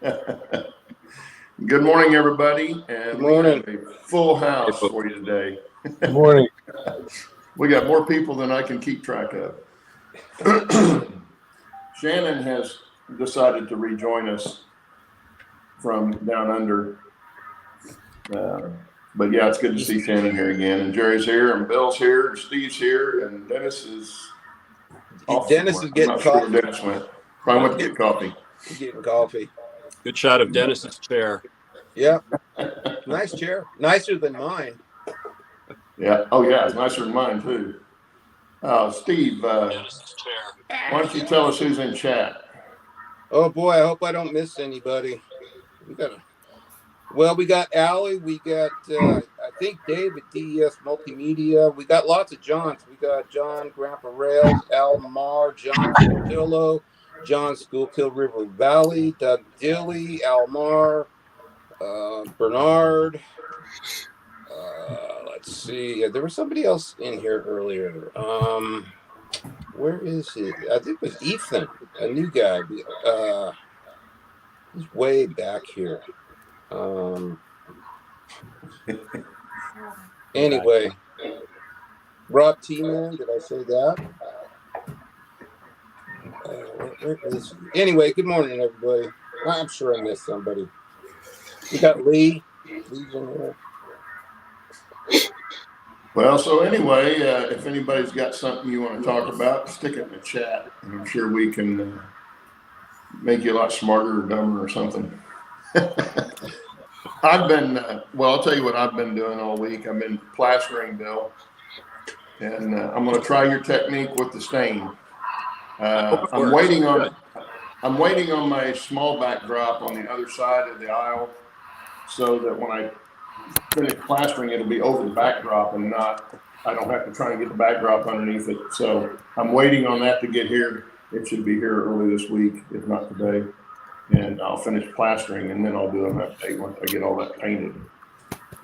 Good morning, everybody. And Good morning. we have a full house for you today. Good morning. We got more people than I can keep track of. Shannon has decided to rejoin us from down under. But yeah, it's good to see Shannon here again. And Jerry's here, and Bill's here, and Steve's here, and Dennis is off. Dennis is getting coffee. Sure where Dennis went. Probably went to get coffee. He's getting coffee. Good shot of Dennis's chair. Yeah. Nice chair. Nicer than mine. Yeah. Oh, yeah. It's nicer than mine, too. Steve, why don't you tell us who's in chat? Oh, boy. I hope I don't miss anybody. We got Allie. We got, I think, Dave at DES Multimedia. We got lots of Johns. We got John Grandpa Rails, Al Mar, John Scotillo, John Schuylkill River Valley, Doug Dilly, Al Mar, Bernard. Let's see. There was somebody else in here earlier. Where is he? I think it was Ethan, a new guy. He's way back here. Anyway, Rob T-Man, did I say that? Where is he? Anyway, good morning, everybody. I'm sure I missed somebody. We got Lee. Lee's in here. Well, so anyway, if anybody's got something you want to talk about, stick it in the chat. And I'm sure we can make you a lot smarter or dumber or something. I've been, I'll tell you what I've been doing all week. I've been plastering, Bill. And I'm going to try your technique with the stain. I'm waiting on my small backdrop on the other side of the aisle so that when I finish plastering, it'll be over the backdrop and I don't have to try and get the backdrop underneath it. So I'm waiting on that to get here. It should be here early this week, if not today. And I'll finish plastering, and then I'll do an update once I get all that painted.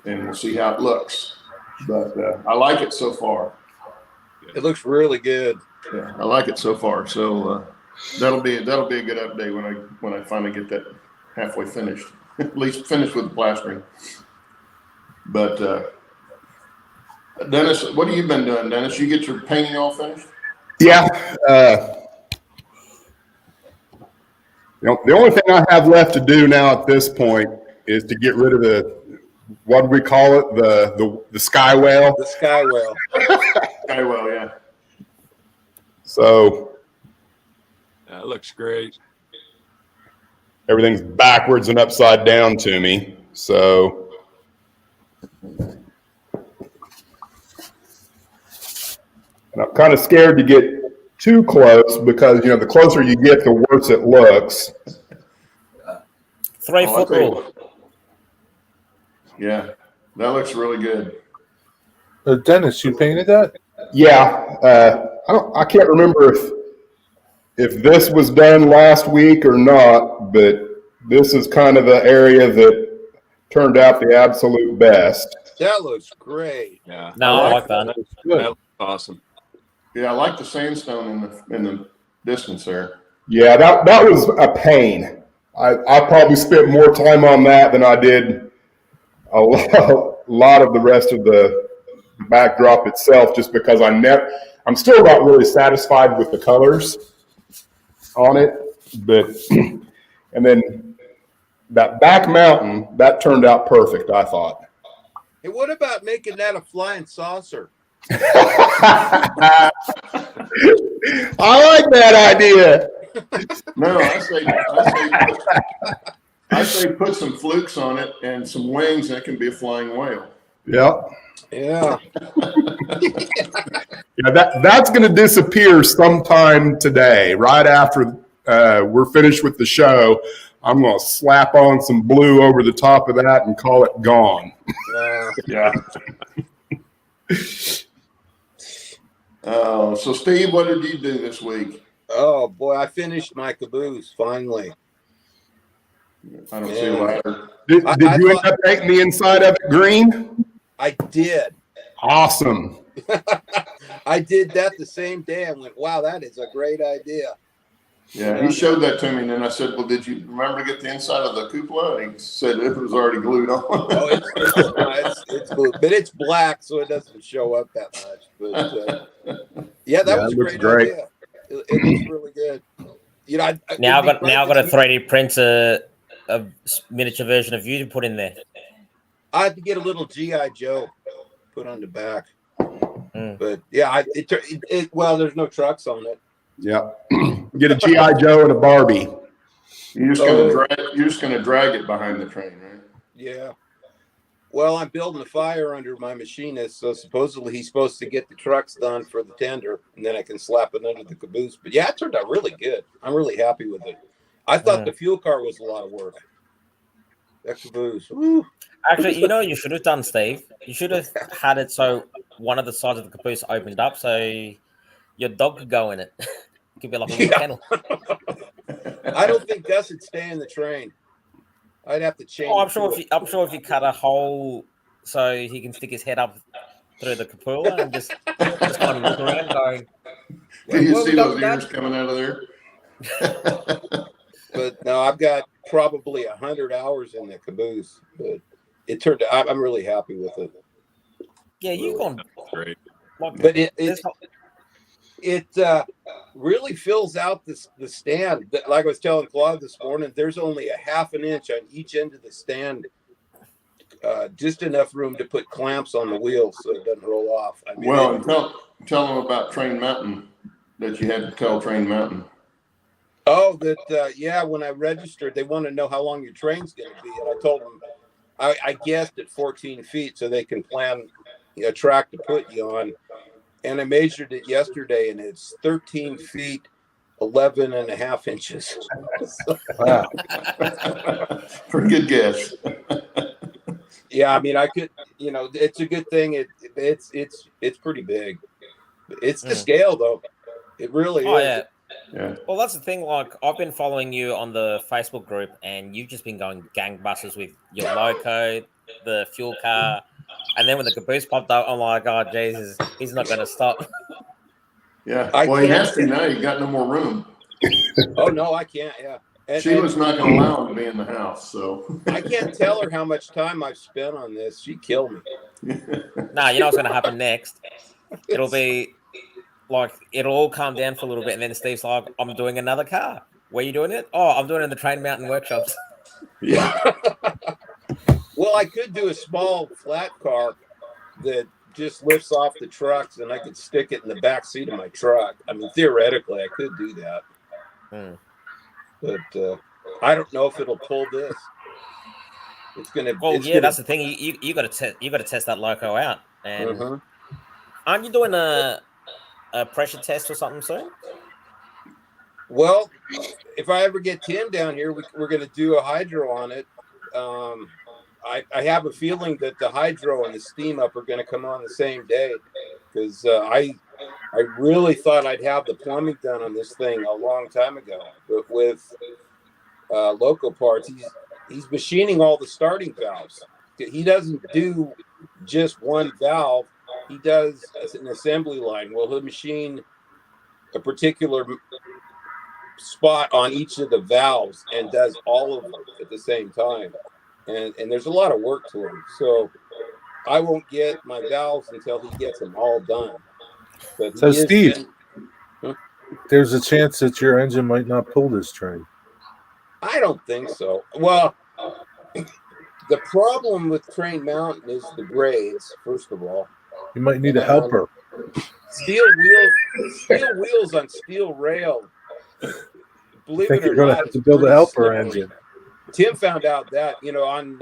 And we'll see how it looks. But I like it so far. It looks really good. Yeah, I like it so far. So that'll be a good update when I finally get that halfway finished. At least finished with the plastering. But Dennis, what have you been doing, Dennis? You get your painting all finished? Yeah. The only thing I have left to do now at this point is to get rid of what do we call it? The sky whale. The sky whale. Sky whale, yeah. So That looks great. everything's backwards and upside down to me. So and I'm kind of scared to get too close because, the closer you get, the worse it looks. 3 foot rule. Yeah, that looks really good. Dennis, you painted that? Yeah, I can't remember if this was done last week or not, but this is kind of the area that turned out the absolute best. That looks great. Yeah. No, I like that. That looks awesome. Yeah, I like the sandstone in the distance there. Yeah, that was a pain. I probably spent more time on that than I did a lot of the rest of the backdrop itself, just because I'm still not really satisfied with the colors on it. But and then that back mountain, that turned out perfect, I thought. Hey, what about making that a flying saucer? I like that idea. No, I say put some flukes on it and some wings, and it can be a flying whale. Yep. Yeah. Yeah, that's going to disappear sometime today, right after we're finished with the show. I'm going to slap on some blue over the top of that and call it gone. Yeah. So Steve, what did you do this week? Oh boy, I finished my caboose finally. I don't see a ladder. Did you end up painting the inside of it green? I did. Awesome. I did that the same day. I went, wow, that is a great idea. Yeah, he showed that to me, and then I said, "Well, did you remember to get the inside of the cupola?" And he said it was already glued on. Oh, it's blue, but it's black, so it doesn't show up that much. But yeah, that was a it looks great great. idea. It looks really good. You know, Now I've got a 3D printer, a miniature version of you to put in there. I had to get a little GI Joe put on the back, Mm. but yeah, well, there's no trucks on it. Yeah. Get a G.I. Joe and a Barbie. You're just gonna drag it behind the train, right? Yeah. Well, I'm building a fire under my machinist, so supposedly he's supposed to get the trucks done for the tender, and then I can slap it under the caboose. But yeah, it turned out really good. I'm really happy with it. I thought the fuel car was a lot of work. That caboose. Woo. Actually, you know what you should have done, Steve? You should have had it so one of the sides of the caboose opened up so your dog could go in it. It could be like a little kennel. I don't think Gus would stay in the train. I'd have to change. Oh, I'm sure if you cut a hole so he can stick his head up through the cupola and just kind of look around going. Do you see those ears coming out of there? But no, I've got probably 100 hours in the caboose, but it turned out I'm really happy with it. Yeah, you've gone Great. But it really fills out the stand. Like I was telling Claude this morning, there's only a half an inch on each end of the stand, just enough room to put clamps on the wheels so it doesn't roll off. I mean, Well, and tell them about Train Mountain that you had to tell Train Mountain. Oh, yeah, when I registered, they want to know how long your train's going to be. And I told them, I guessed at 14 feet so they can plan a track to put you on. And I measured it yesterday, and it's 13 feet, 11 and a half inches. Wow. Pretty good guess. Yeah, I mean, I could, it's a good thing. It's pretty big. It's the scale, though. It really is. Yeah. Yeah. Well, that's the thing. Like, I've been following you on the Facebook group, and you've just been going gangbusters with your loco, the fuel car, and then when the caboose popped up, I'm like, oh, Jesus, he's not going to stop. Yeah. Well, he has to now. You got no more room. Oh, no, I can't. Yeah. She was not going to allow him to be in the house, so. I can't tell her how much time I've spent on this. She'd kill me. Nah, you know what's going to happen next? It'll be like, it'll all calm down for a little bit, and then Steve's like, I'm doing another car. Where are you doing it? Oh, I'm doing it in the Train Mountain workshops. Yeah. Well, I could do a small flat car that just lifts off the trucks, and I could stick it in the back seat of my truck. I mean, theoretically, I could do that. But I don't know if it'll pull this. It's gonna. Well, that's the thing. You got to test. You got to test that loco out. And aren't you doing a pressure test or something soon? Well, if I ever get Tim down here, we're going to do a hydro on it. I have a feeling that the hydro and the steam up are going to come on the same day, because I really thought I'd have the plumbing done on this thing a long time ago. But with local parts, he's machining all the starting valves. He doesn't do just one valve. He does an assembly line. Well, he'll machine a particular spot on each of the valves and does all of them at the same time. And there's a lot of work to him. So I won't get my valves until he gets them all done. But so, Steve, there's a chance that your engine might not pull this train. I don't think so. Well, the problem with Train Mountain is the grades, first of all. You might need a helper. Steel wheels on steel rail. Believe it or You're going to not, have to build a helper slippery. engine. Tim found out that, on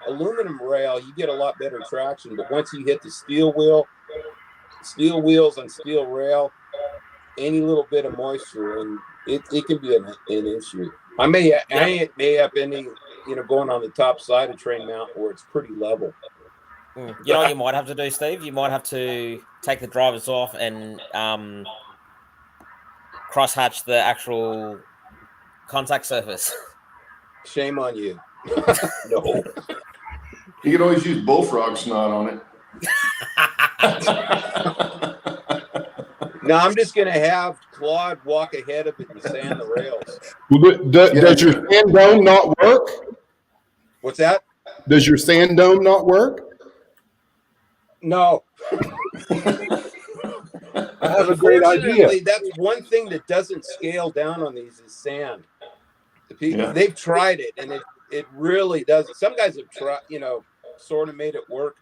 aluminum rail, you get a lot better traction. But once you hit the steel wheels on steel rail, any little bit of moisture, and it can be an issue. I may have any, going on the top side of Train Mountain where it's pretty level. You know what you might have to do, Steve? You might have to take the drivers off and cross-hatch the actual contact surface. Shame on you. No. You can always use bullfrog snot on it. No, I'm just going to have Claude walk ahead of it and sand the rails. Well, does your sand dome not work? What's that? Does your sand dome not work? No. I have a great idea. Unfortunately, that's one thing that doesn't scale down on these is sand. Yeah. They've tried it, and it really doesn't. Some guys have tried, sort of made it work.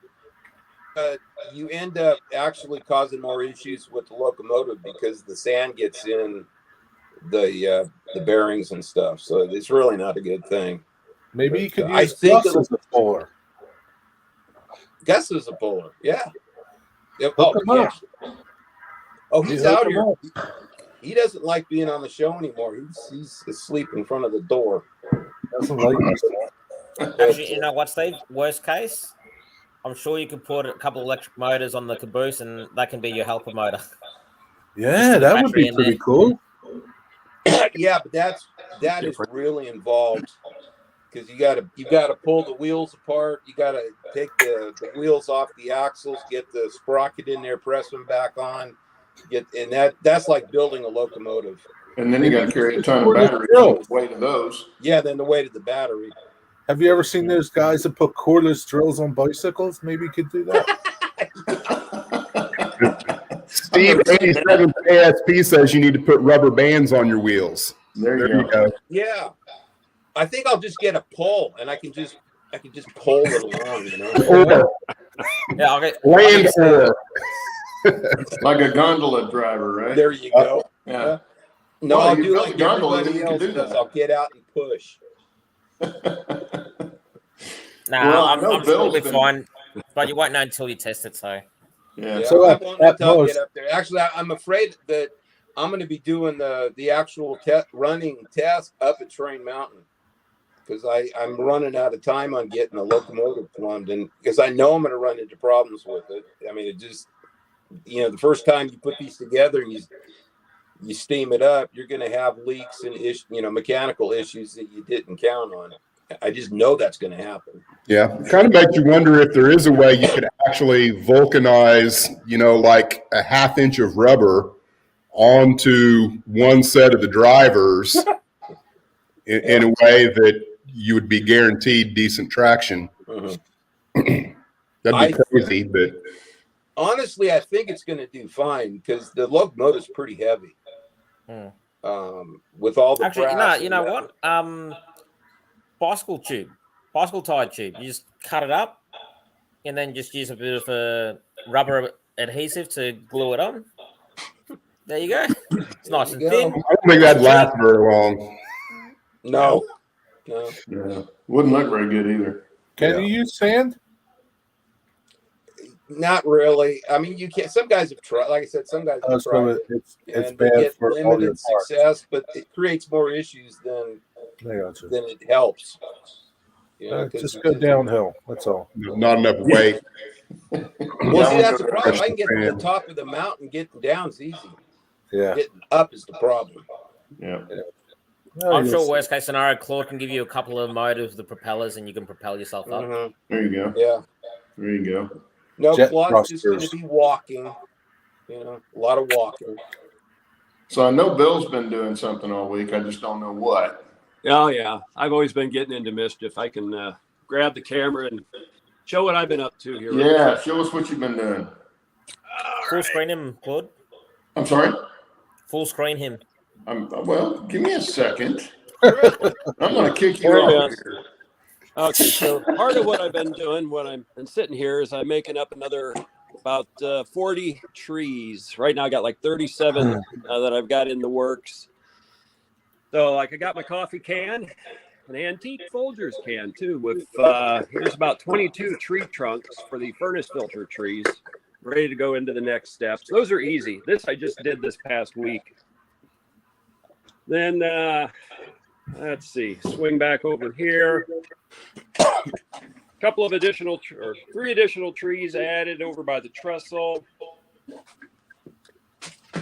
But you end up actually causing more issues with the locomotive because the sand gets in the bearings and stuff. So it's really not a good thing. Maybe you could I use think Gus as a puller. Gus is a puller. Yeah. Yep. Hook him up. Oh, he's You hook out him here. up. He doesn't like being on the show anymore. He's asleep in front of the door. Doesn't like us. Actually, you know what, Steve? Worst case, I'm sure you could put a couple electric motors on the caboose, and that can be your helper motor. Yeah, that would be in pretty there. cool. Yeah, but that is really involved because you gotta pull the wheels apart. You gotta take the wheels off the axles, get the sprocket in there, press them back on. That's like building a locomotive. And then you got to carry a ton of batteries and the weight of those. Yeah, then the weight of the battery. Have you ever seen those guys that put cordless drills on bicycles? Maybe you could do that. Steve 87 ASP says you need to put rubber bands on your wheels. There you go. Yeah, I think I'll just get a pole, and I can just pull it along. Or Yeah, I'll get land or. Like a gondola driver, right? There you go. Yeah. No, Well, I'll you do built like a gondola, everybody then you else can do does. that. I'll get out and push. Well, I I'm know sure Bill's it'll be been- fine, but you won't know until you test it. So Yeah. So I at- won't at until I most- get up there. Actually, I'm afraid that I'm going to be doing the actual running test up at Train Mountain because I'm running out of time on getting a locomotive plumbed, and because I know I'm going to run into problems with it. I mean, it just the first time you put these together and you steam it up, you're going to have leaks and mechanical issues that you didn't count on. I just know that's going to happen. Yeah, kind of makes you wonder if there is a way you could actually vulcanize, like a half inch of rubber onto one set of the drivers in a way that you would be guaranteed decent traction. Mm-hmm. That'd be crazy, but Honestly, I think it's going to do fine because the locomotive's pretty heavy. With all the actually, brass you know what? Bicycle tire tube. You just cut it up, and then just use a bit of a rubber adhesive to glue it on. There you go. It's nice and There you thin. go. I don't think that'd last very long. No. Yeah. Wouldn't look very good either. Can you use sand? Not really. I mean, you can't. Some guys have tried. Like I said, some guys have tried. So it's And they bad get for all your limited parts. success, but it creates more issues than I got you. it helps. Just go downhill. That's all. Not enough weight. Well, see, that's the problem. I can get to the top of the mountain, getting down's easy. Yeah. Getting up is the problem. Yeah. Oh, I'm yes. sure worst case scenario, Claude can give you a couple of motors, the propellers, and you can propel yourself up. Mhm. There you go. Yeah. There you go. No, Jet Claude's just going thrusters. to be walking. A lot of walking. So I know Bill's been doing something all week. I just don't know what. Oh, yeah. I've always been getting into mischief. I can grab the camera and show what I've been up to here. Yeah. Show us what you've been doing. Full screen him, Claude. I'm sorry. Full screen him. Well, give me a second. I'm going to kick you off here. Okay, so part of what I've been doing when I've been sitting here is I'm making up another about 40 trees. Right now I got like 37 that I've got in the works. So like I got my coffee can, an antique Folgers can too with here's about 22 tree trunks for the furnace filter trees ready to go into the next steps. Those are easy. This I just did this past week. Then let's see, swing back over here. Couple of additional or 3 additional trees added over by the trestle.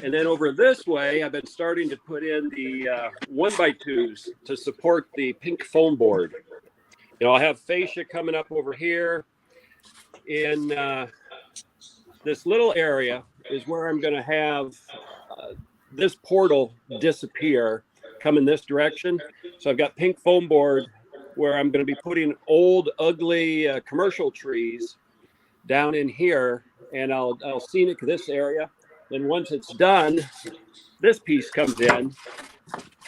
And then over this way, I've been starting to put in the 1x2s to support the pink foam board. I'll have fascia coming up over here. In this little area is where I'm going to have this portal disappear, come in this direction. So I've got pink foam board where I'm going to be putting old, ugly commercial trees down in here, and I'll scenic this area. Then once it's done, this piece comes in,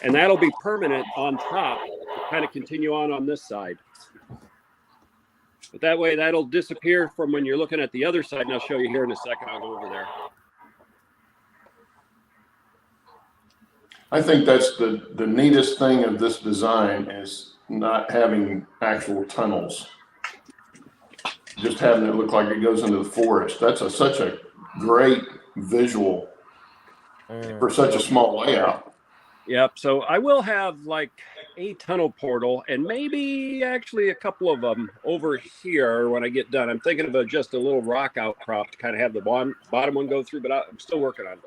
and that'll be permanent on top to kind of continue on this side. But that way, that'll disappear from when you're looking at the other side, and I'll show you here in a second. I'll go over there. I think that's the neatest thing of this design is not having actual tunnels. Just having it look like it goes into the forest. That's such a great visual for such a small layout. Yep. So I will have like a tunnel portal and maybe actually a couple of them over here when I get done. I'm thinking of just a little rock outcrop to kind of have the bottom one go through, but I'm still working on it.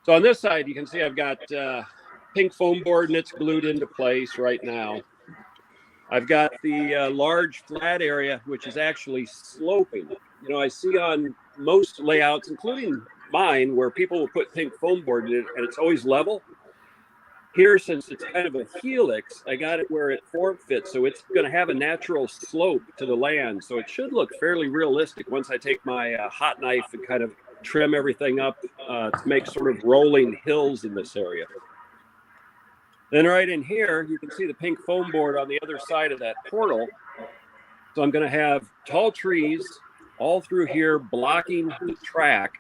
So on this side, you can see I've got pink foam board and it's glued into place right now. I've got the large flat area, which is actually sloping. You know, I see on most layouts, including mine, where people will put pink foam board in it and it's always level. Here, since it's kind of a helix, I got it where it form fits. So it's going to have a natural slope to the land. So it should look fairly realistic once I take my hot knife and kind of trim everything up to make sort of rolling hills in this area. Then right in here, you can see the pink foam board on the other side of that portal. So I'm going to have tall trees all through here blocking the track.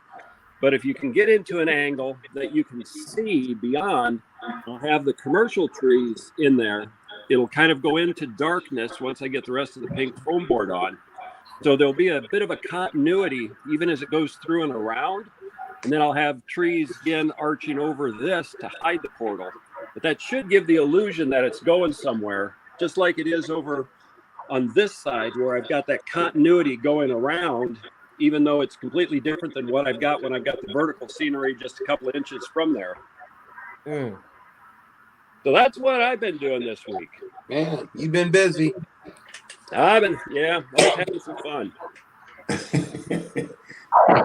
But if you can get into an angle that you can see beyond, I'll have the commercial trees in there. It'll kind of go into darkness once I get the rest of the pink foam board on. So there'll be a bit of a continuity even as it goes through and around. And then I'll have trees again arching over this to hide the portal. But that should give the illusion that it's going somewhere, just like it is over on this side where I've got that continuity going around, even though it's completely different than what I've got when I've got the vertical scenery just a couple of inches from there. So that's what I've been doing this week. Man, you've been busy. I was having some fun.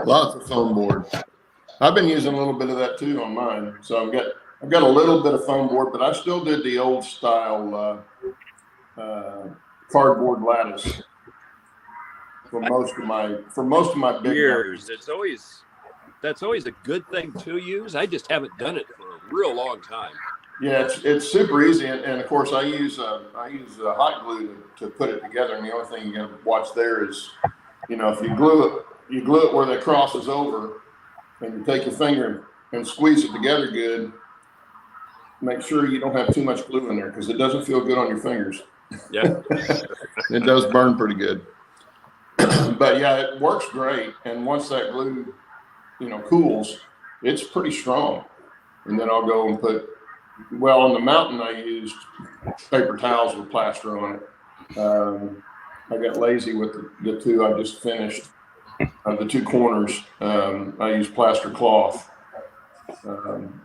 Lots of foam board. I've been using a little bit of that too on mine. So I've got a little bit of foam board, but I still did the old style cardboard lattice for most of my big years. That's always a good thing to use. I just haven't done it for a real long time. Yeah, it's super easy, and of course I use hot glue to put it together. And the only thing you got to watch there is, you know, if you glue it where the cross is over, and you take your finger and squeeze it together good. Make sure you don't have too much glue in there because it doesn't feel good on your fingers. Yeah, it does burn pretty good. But yeah, it works great. And once that glue, you know, cools, it's pretty strong. And then I'll go and on the mountain I used paper towels with plaster on it. I got lazy with the two I just finished. The two corners, I used plaster cloth. And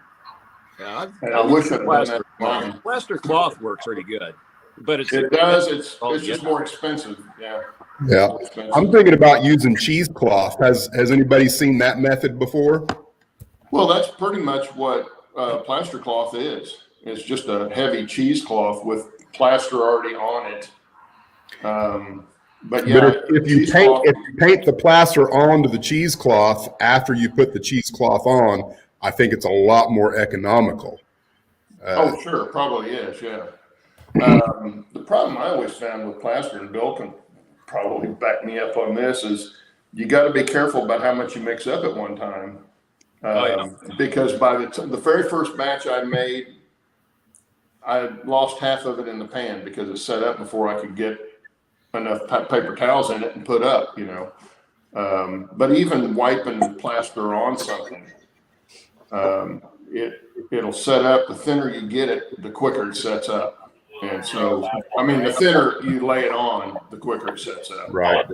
I wish I'd done that. Plaster cloth works pretty good, but it does. It's just more expensive. Yeah. Yeah. I'm thinking about using cheesecloth. Has anybody seen that method before? Well, that's pretty much what plaster cloth is. It's just a heavy cheesecloth with plaster already on it. But yeah, but if you paint the plaster onto the cheesecloth after you put the cheesecloth on, I think it's a lot more economical. Oh, sure, probably is. Yeah. The problem I always found with plaster, and Bill can probably back me up on this, is you got to be careful about how much you mix up at one time. Because by the very first batch I made, I lost half of it in the pan because it set up before I could get enough paper towels in it and put up, you know. But even wiping plaster on something, it'll set up. The thinner you get it, the quicker it sets up. And so, I mean, the thinner you lay it on, the quicker it sets up. Right.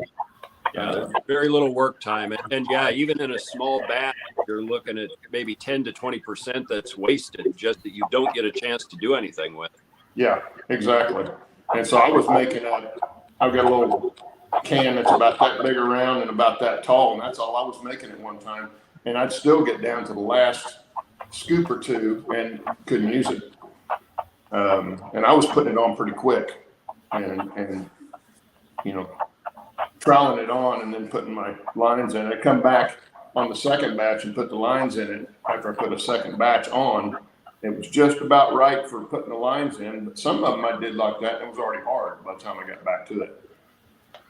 Yeah, very little work time. And yeah, even in a small batch, you're looking at maybe 10 to 20% that's wasted just that you don't get a chance to do anything with. Yeah, exactly. And so I was I've got a little can that's about that big around and about that tall, and that's all I was making at one time. And I'd still get down to the last scoop or two and couldn't use it. And I was putting it on pretty quick and you know, troweling it on and then putting my lines in. I come back on the second batch and put the lines in it after I put a second batch on. It was just about right for putting the lines in, but some of them I did like that and it was already hard by the time I got back to it.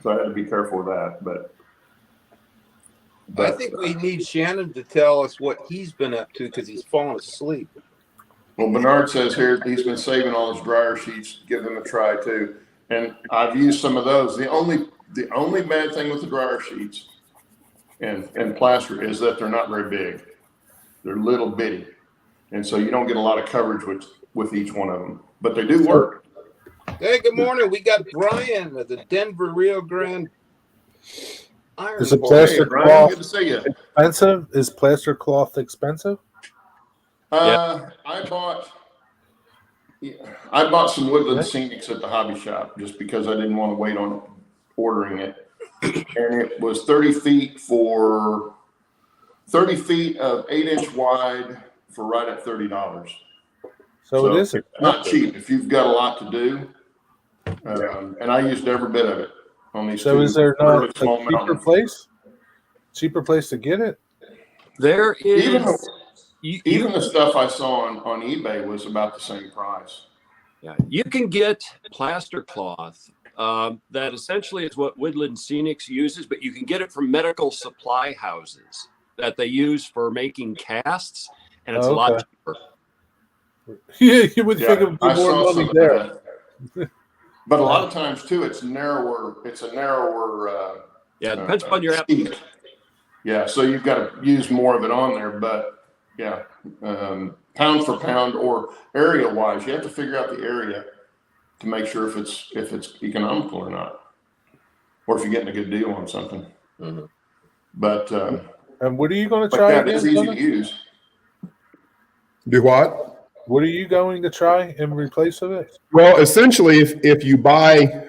So I had to be careful with that, but I think we need Shannon to tell us what he's been up to because he's fallen asleep. well, Bernard says here he's been saving all his dryer sheets. Give them a try too. And I've used some of those. The only bad thing with the dryer sheets and plaster is that they're not very big. They're little bitty. And so you don't get a lot of coverage with each one of them, but they do work. Hey, good morning. We got Brian of the Denver Rio Grande Iron Is it Board. plaster Hey, Brian, cloth good to see you. expensive? Is plaster cloth expensive? I bought some Woodland Scenics at the hobby shop just because I didn't want to wait on ordering it. And it was 30 feet of 8-inch wide for right at $30. So it is not cheap if you've got a lot to do. And I used every bit of it on these. So two is there really not small a cheaper mountains. place? Cheaper place to get it? There is Even the stuff I saw on eBay was about the same price. Yeah, you can get plaster cloth. That essentially is what Woodland Scenics uses, but you can get it from medical supply houses that they use for making casts, and it's a lot cheaper. Yeah, you would think it would be I more saw money some of there. that. But a lot of times too, it's narrower. It's a narrower. Yeah, it depends upon your sheet. application. Yeah, so you've got to use more of it on there, but yeah, pound for pound or area wise, you have to figure out the area to make sure if it's economical or not, or if you're getting a good deal on something. Mhm. But And what are you going to try yeah, again? it's easy Tony? to use. Do what? What are you going to try in replace of it? Well, essentially, if you buy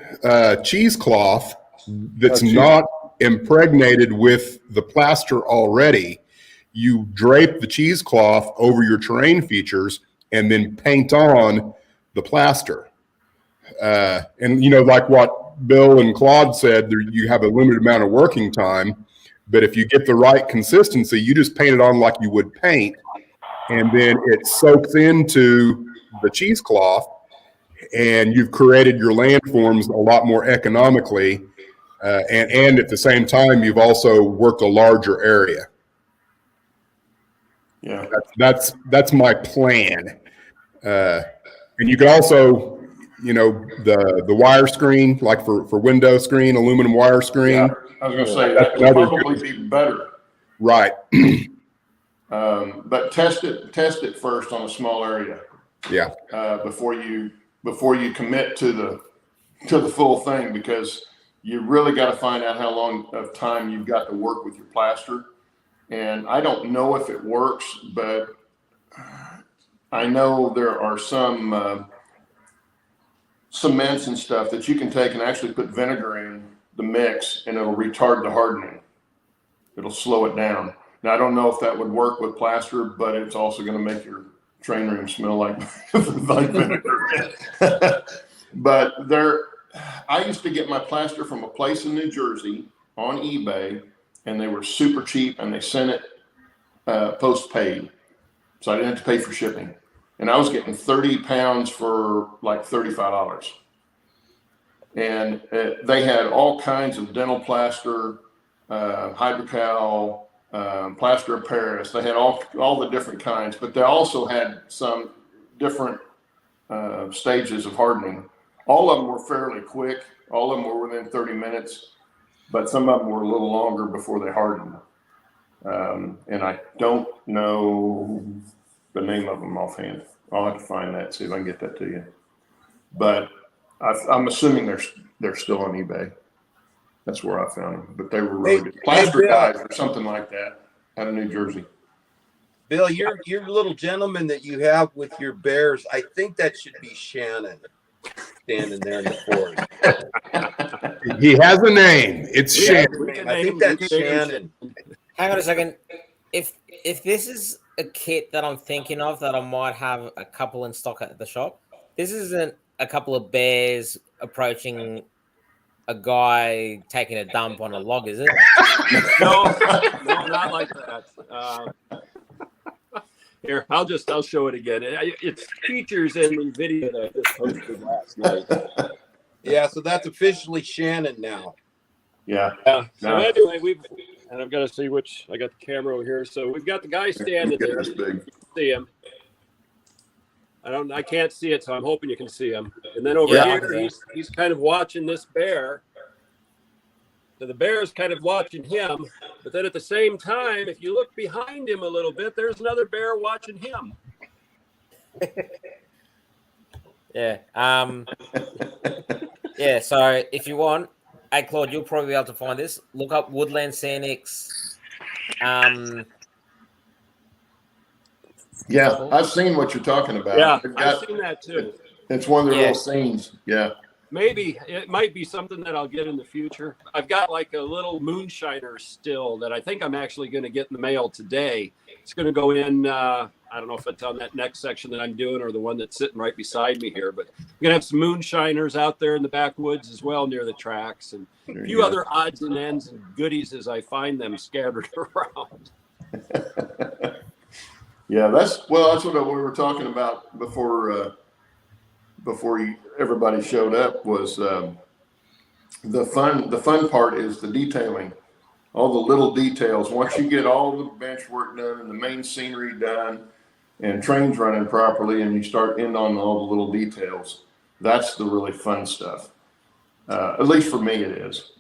cheesecloth that's not impregnated with the plaster already, you drape the cheesecloth over your terrain features and then paint on the plaster. And, you know, like what Bill and Claude said, you have a limited amount of working time. But if you get the right consistency, you just paint it on like you would paint. And then it soaks into the cheesecloth, and you've created your landforms a lot more economically. And at the same time, you've also worked a larger area. Yeah, That's my plan. And you can also, you know, the wire screen, like for window screen, aluminum wire screen. yeah. I was going to say that would probably be better. Right. But test it first on a small area. Yeah. Before you commit to the full thing, because you really got to find out how long of time you've got to work with your plaster. And I don't know if it works, but I know there are some cements and stuff that you can take and actually put vinegar in the mix, and it'll retard the hardening. It'll slow it down. Now, I don't know if that would work with plaster, but it's also going to make your train room smell like vinegar. But I used to get my plaster from a place in New Jersey on eBay, and they were super cheap, and they sent it post-paid. So I didn't have to pay for shipping. And I was getting 30 pounds for like $35. And they had all kinds of dental plaster, hydrocal, plaster of Paris. They had all the different kinds, but they also had some different stages of hardening. All of them were fairly quick. All of them were within 30 minutes, but some of them were a little longer before they hardened. And I don't know the name of them offhand. I'll have to find that, see if I can get that to you. But I'm assuming they're still on eBay. That's where I found them, but they were really good. Plaster guys or something like that out of New Jersey. Bill, your little gentleman that you have with your bears, I think that should be Shannon standing there in the forest. He has a name. It's Shannon. I think that's Shannon. Hang on a second. If this is a kit that I'm thinking of that I might have a couple in stock at the shop. This isn't a couple of bears approaching a guy taking a dump on a log, is it? No, not like that. Here, I'll show it again. It's features in the video that I just posted last night. Yeah, so that's officially Shannon now. Yeah. So anyway, and I've got to see which. I got the camera over here. So we've got the guy standing there. This big. You can see him. I can't see it, so I'm hoping you can see him. And then over here, he's kind of watching this bear. So the bear is kind of watching him, but then at the same time, if you look behind him a little bit, there's another bear watching him. Yeah. Yeah. So if you want, hey Claude, you'll probably be able to find this. Look up Woodland Scenics. Yeah, I've seen what you're talking about. Yeah, I've seen that too. It's one of their little scenes. Yeah. Maybe it might be something that I'll get in the future. I've got like a little moonshiner still that I think I'm actually going to get in the mail today. It's going to go in. I don't know if it's on that next section that I'm doing or the one that's sitting right beside me here, but I'm going to have some moonshiners out there in the backwoods as well near the tracks and a few other odds and ends and goodies as I find them scattered around. Yeah, that's what we were talking about before everybody showed up was the fun part is the detailing, all the little details. Once you get all the bench work done and the main scenery done and trains running properly and you start in on all the little details, that's the really fun stuff. At least for me it is.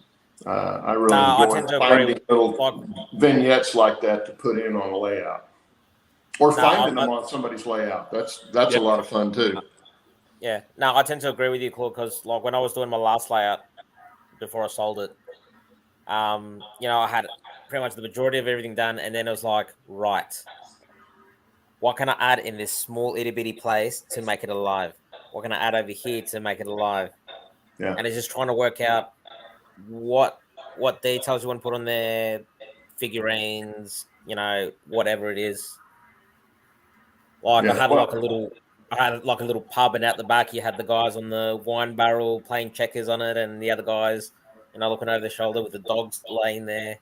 I really enjoy finding little vignettes like that to put in on a layout. Or finding them on somebody's layout. That's a lot of fun too. Yeah. No, I tend to agree with you, Claude, because like when I was doing my last layout before I sold it, I had pretty much the majority of everything done, and then it was like, right, what can I add in this small itty bitty place to make it alive? What can I add over here to make it alive? Yeah. And it's just trying to work out what details you want to put on there, figurines, whatever it is. Like I had like a little pub, and out the back you had the guys on the wine barrel playing checkers on it, and the other guys, looking over their shoulder with the dogs laying there.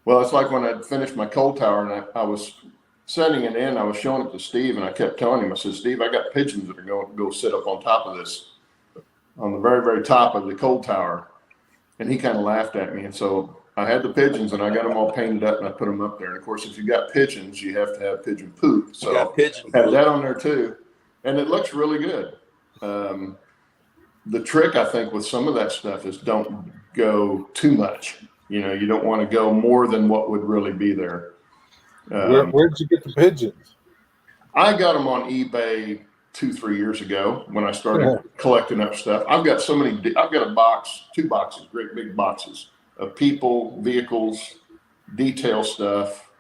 Well, it's like when I finished my coal tower and I was sending it in, I was showing it to Steve, and I kept telling him, I said, Steve, I got pigeons that are going to go sit up on top of this, on the very, very top of the coal tower. And he kind of laughed at me. And so I had the pigeons and I got them all painted up and I put them up there. And of course, if you got pigeons, you have to have pigeon poop. So I had that on there too. And it looks really good. The trick, I think, with some of that stuff is don't go too much. You don't want to go more than what would really be there. Where'd you get the pigeons? I got them on eBay 2-3 years ago when I started collecting up stuff. I've got a box, 2 boxes, great big boxes of people, vehicles, detail stuff.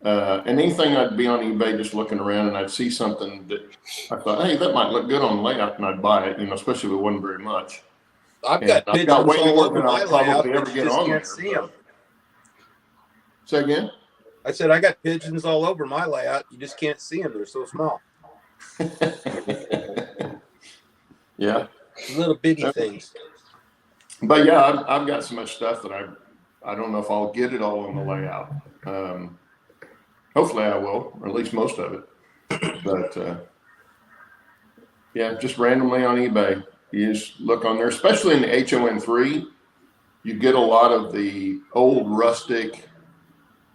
And anything I'd be on eBay just looking around and I'd see something that I thought, hey, that might look good on the layout, and I'd buy it, especially if it wasn't very much. I've got pigeons way all more over than my I'll probably layout, ever but you get just on can't there. see them. Say again? I said I got pigeons all over my layout. You just can't see them. They're so small. Yeah. Little bitty things. But yeah, I've got so much stuff that I don't know if I'll get it all in the layout. Hopefully I will, or at least most of it. But yeah, just randomly on eBay. You just look on there, especially in the HON3, you get a lot of the old rustic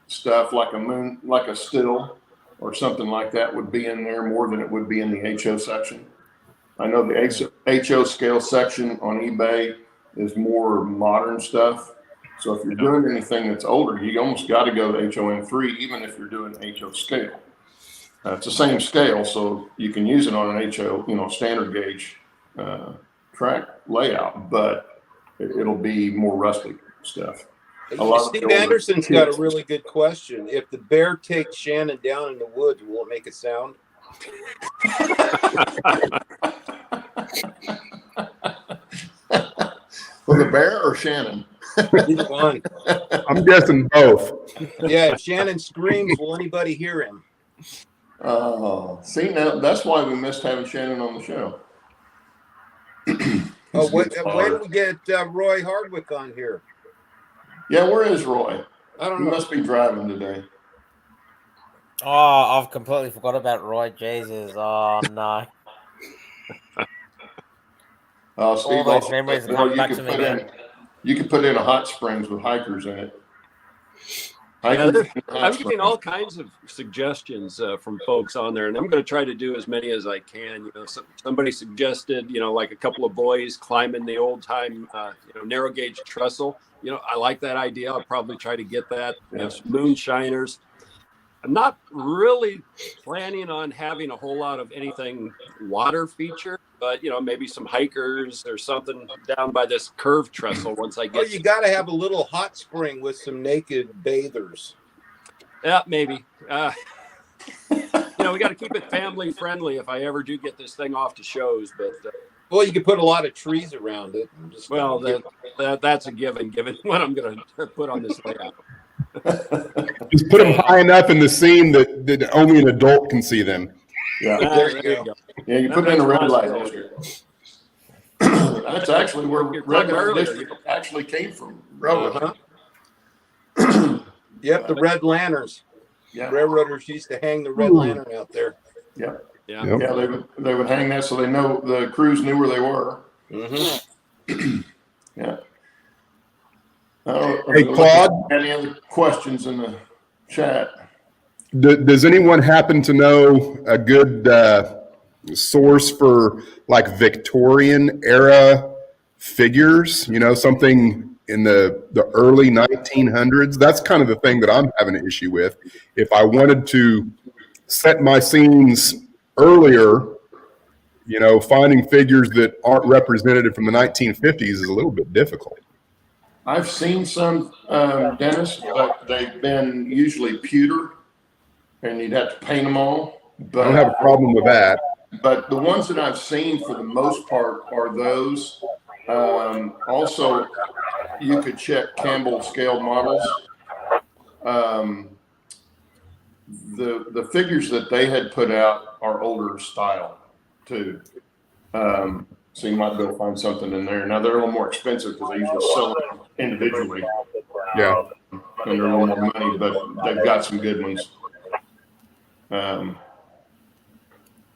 stuff like a still or something like that would be in there more than it would be in the HO section. I know the HO scale section on eBay is more modern stuff. So if you're doing anything that's older, you almost got to go to HON3, even if you're doing HO scale. It's the same scale, so you can use it on an HO, standard gauge track layout, but it'll be more rustic stuff. Steve Anderson's got a really good question. If the bear takes Shannon down in the woods, will it make a sound? Well, the bear or Shannon? Either one. I'm guessing both. Yeah, if Shannon screams, will anybody hear him? See, now that's why we missed having Shannon on the show. Oh, when do we get Roy Hardwick on here? Yeah, where is Roy? I don't He know. must be driving today. Oh, I've completely forgot about Roy. Jesus. Oh, no. Steve, All those also memories said, are coming back to me again. You could put in a hot springs with hikers in it. Yeah, Hikers in hot I'm getting springs. all kinds of suggestions from folks on there, and I'm going to try to do as many as I can. Somebody suggested, like a couple of boys climbing the old time, narrow gauge trestle. I like that idea. I'll probably try to get that. Some moonshiners. I'm not really planning on having a whole lot of anything water feature, but maybe some hikers or something down by this curved trestle once I get. Oh, you got to have a little hot spring with some naked bathers. Yeah, maybe. We got to keep it family friendly if I ever do get this thing off to shows. But well, you could put a lot of trees around it. That's a given what I'm going to put on this layout. Just put them high enough in the seam that only an adult can see them. Yeah, there you go. Yeah, you put in a red light. That's actually where regular district actually came from. Railroad. Yep, the red lanterns. Yeah. Railroaders used to hang the red lantern out there. Yeah. Yeah. Yeah, they would hang that so they know the crews knew where they were. Mm-hmm. Yeah. Hey, Claude. Any other questions in the chat? Does anyone happen to know a good source for like Victorian era figures? Something in the early 1900s. That's kind of the thing that I'm having an issue with. If I wanted to set my scenes earlier, finding figures that aren't representative from the 1950s is a little bit difficult. I've seen some, Dennis, but they've been usually pewter, and you'd have to paint them all. But I don't have a problem with that. But the ones that I've seen, for the most part, are those. Also, you could check Campbell scale models. The figures that they had put out are older style too. So you might be able to find something in there. Now they're a little more expensive because they usually sell them individually. Yeah. And they're a little more money, but they've got some good ones.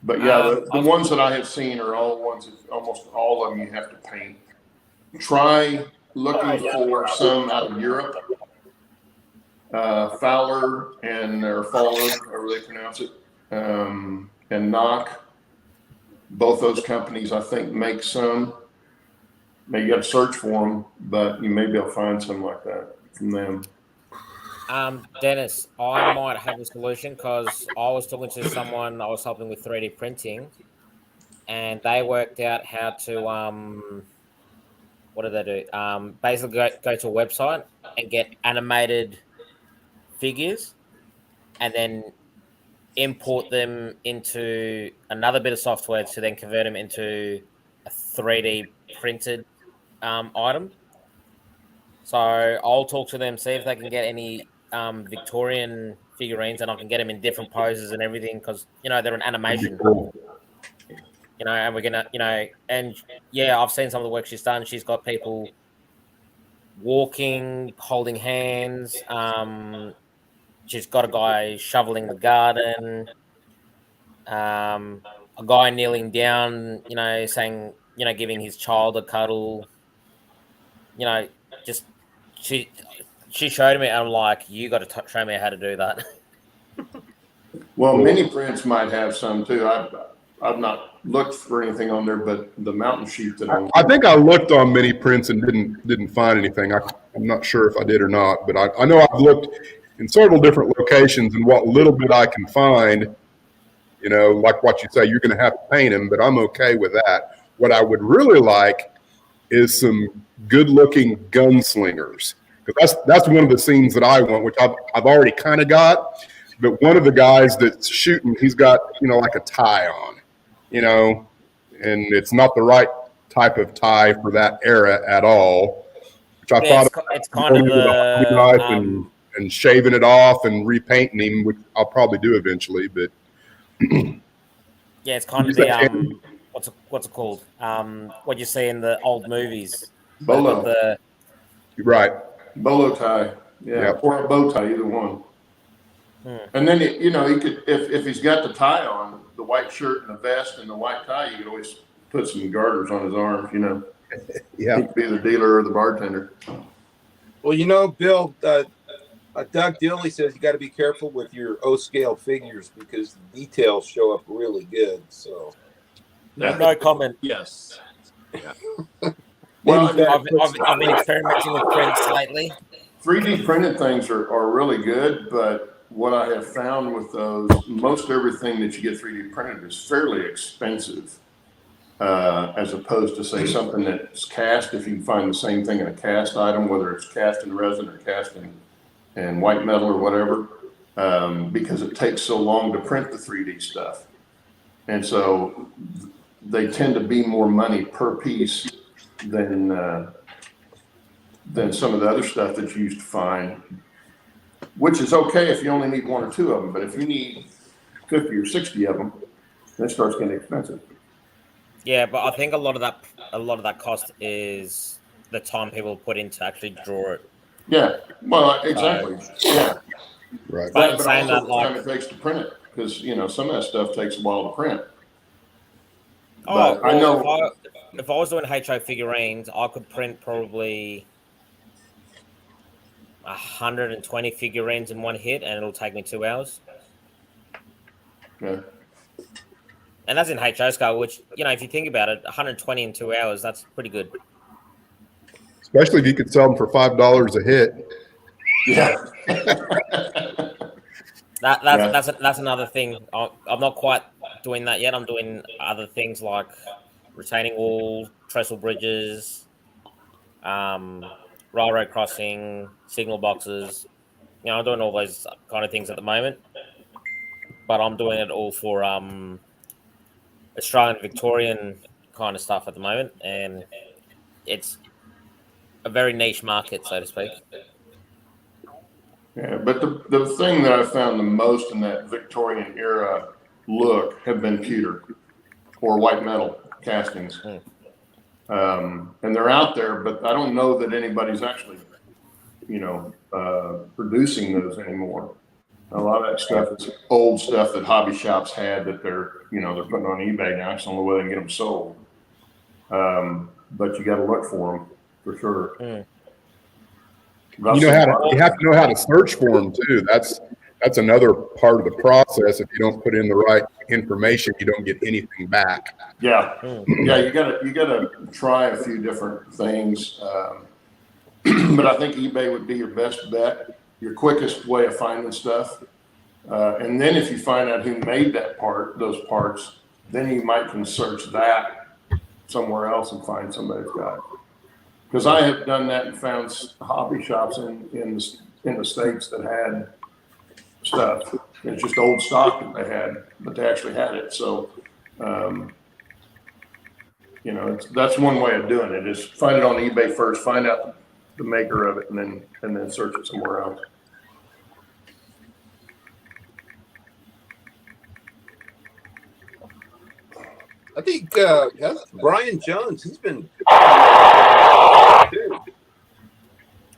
But yeah, the ones that I have seen are all ones that almost all of them you have to paint. Try looking for some out of Europe. Fowler or Fowler, however they pronounce it, and Knock. Both those companies, I think, make some. Maybe you got to search for them, but you may be able to find some like that from them. Dennis, I might have a solution because I was talking to someone I was helping with 3D printing, and they worked out how to what did they do? Basically go to a website and get animated figures, and then import them into another bit of software to then convert them into a 3D printed item. So I'll talk to them, see if they can get any Victorian figurines, and I can get them in different poses and everything because they're an animation. Cool. And we're gonna and yeah, I've seen some of the work she's done. She's got people walking, holding hands. She's got a guy shoveling the garden. A guy kneeling down, saying, giving his child a cuddle. Just she showed me, and I'm like, you got to show me how to do that. Well, mini prints might have some too. I've not looked for anything on there, but the mountain sheep that I think I looked on mini prints and didn't find anything. I'm not sure if I did or not, but I know I've looked in several different locations, and what little bit I can find, like what you say, you're going to have to paint them, but I'm okay with that. What I would really like is some good-looking gunslingers, because that's one of the scenes that I want, which I've already kind of got. But one of the guys that's shooting, he's got like a tie on, and it's not the right type of tie for that era at all. Which I thought it's kind of the knife and and shaving it off and repainting him, which I'll probably do eventually. But Yeah, it's kind of the what's it called? What you see in the old movies. Bolo. Right. Bolo tie. Yeah. Yep. Or a bow tie, either one. And then, he could, if he's got the tie on, the white shirt and the vest and the white tie, you could always put some garters on his arms, Yeah. He could be the dealer or the bartender. Well, Bill, Doug Dilly says you got to be careful with your O-scale figures because the details show up really good. So, No comment. Yes. Well, I've been experimenting with prints lately. 3D printed things are really good, but what I have found with those, most everything that you get 3D printed is fairly expensive, as opposed to, say, something that's cast. If you can find the same thing in a cast item, whether it's cast in resin or cast in white metal or whatever, because it takes so long to print the 3D stuff. And so they tend to be more money per piece than some of the other stuff that you used to find, which is okay if you only need one or two of them. But if you need 50 or 60 of them, then it starts getting expensive. Yeah, but I think a lot of that cost is the time people put in to actually draw it. Yeah, well, exactly. Yeah, Right. But but saying also that, the time it takes to print it, because some of that stuff takes a while to print. Oh, But I know if I was doing HO figurines, I could print probably 120 figurines in one hit, and it'll take me 2 hours. Yeah. And that's in HO scale, which, if you think about it, 120 in 2 hours, that's pretty good. Especially if you could sell them for $5 a hit. Yeah. That's another thing. I'm not quite doing that yet. I'm doing other things like retaining wall, trestle bridges, railroad crossing, signal boxes. I'm doing all those kind of things at the moment. But I'm doing it all for Australian Victorian kind of stuff at the moment, and it's a very niche market, so to speak. Yeah, but the thing that I found the most in that Victorian era look have been pewter or white metal castings. And they're out there, but I don't know that anybody's actually, producing those anymore. A lot of that stuff is old stuff that hobby shops had that they're putting on eBay now. It's the only way they can get them sold. But you got to look for them for sure. You have to know how to search for them too. That's another part of the process. If you don't put in the right information, you don't get anything back. Yeah, yeah. You gotta try a few different things, but I think eBay would be your best bet, your quickest way of finding stuff. And then if you find out who made those parts, then you might can search that somewhere else and find somebody's got it. Because I have done that and found hobby shops in the States that had stuff. It's just old stock that they had, but they actually had it. So, that's one way of doing it, is find it on eBay first, find out the maker of it, and then search it somewhere else. I think Brian Jones, he's been.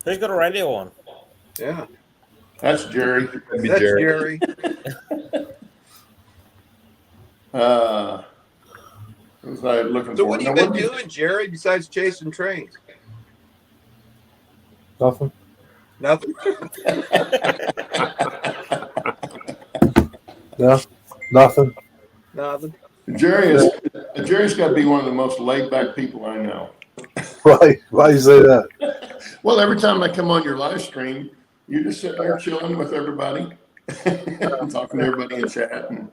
Who's got a radio on? Yeah. That's Jerry. That's Jerry. What was I looking So for? what have you been doing, Jerry, besides chasing trains? Nothing. Nothing. No, nothing. Nothing. Jerry's got to be one of the most laid back people I know. Why you say that? Well, every time I come on your live stream, you're just sitting there chilling with everybody, talking to everybody in chat, and